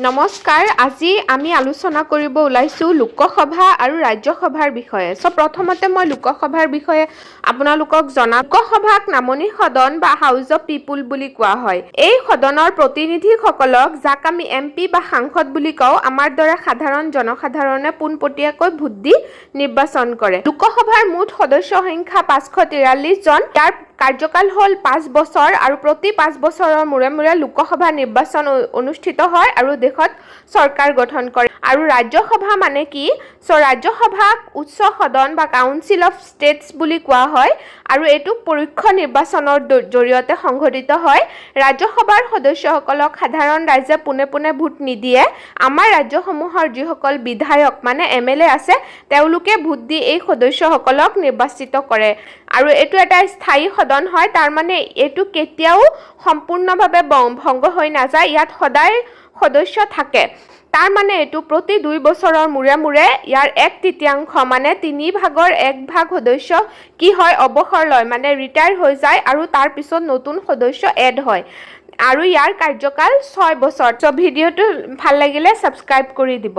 নমস্কাৰ আজি আমি আলোচনা কৰিব ওলাইছো লোকসভা আৰু ৰাজ্যসভাৰ বিষয়ে প্ৰথমতে মই লোকসভাৰ বিষয়ে আপোনালোকক জনাম লোকসভাক নামনি সদন বা হাউস অফ পিপল বুলি কোৱা হয় এই সদনৰ প্ৰতিনিধিসকলক যাক আমি এমপি বা সাংসদ বুলি কওঁ আমাৰ দৰে সাধাৰণ জনসাধাৰণে পোনপটীয়াকৈ ভোট দি নিৰ্বাচন কৰে লোকসভাৰ মুঠ সদস্য সংখ্যা 543 জন তাৰ কাৰ্যকাল হল 5 বছৰ আৰু প্ৰতি 5 বছৰৰ মূৰে মূৰে লোকসভা নিৰ্বাচন অনুষ্ঠিত হয় আৰু দেশত সৰকাৰ গঠন কৰে আৰু ৰাজ্যসভা মানে কি ৰাজ্যসভাক উচ্চ সদন বা কাউন্সিল অফ ষ্টেটছ বুলি কোৱা হয় আৰু এটো পৰোক্ষ নিৰ্বাচনৰ জৰিয়তে সংঘটিত হয় ৰাজ্যসভাৰ সদস্যসকলক সাধাৰণ ৰাইজে পুনে পুনে ভোট নিদিয়ে আমাৰ ৰাজ্যসমূহৰ যিসকল বিধায়ক মানে এমএলএ আছে তেওঁলোকে ভোট দি এই সদস্যসকলক নিৰ্বাচিত কৰে আৰু এটো এটা স্থায়ী সদন হয় তাৰ মানে এটো কেতিয়াও সম্পূৰ্ণভাৱে ভংগ হৈ নাযায় ইয়াত সদায় সদস্য থাকে তাৰ মানে এটো প্ৰতি 2 বছৰৰ মূৰে মূৰে ইয়াৰ 1/3 মানে 3 ভাগৰ 1 ভাগ সদস্য কি হয় অৱসৰ লয় মানে ৰিটায়াৰ হৈ যায় আৰু তাৰ পিছত নতুন সদস্য এড হয় আৰু ইয়াৰ কাৰ্যকাল 6 বছৰ ভিডিঅটো ভাল লাগিলে সাবস্ক্ৰাইব কৰি দিব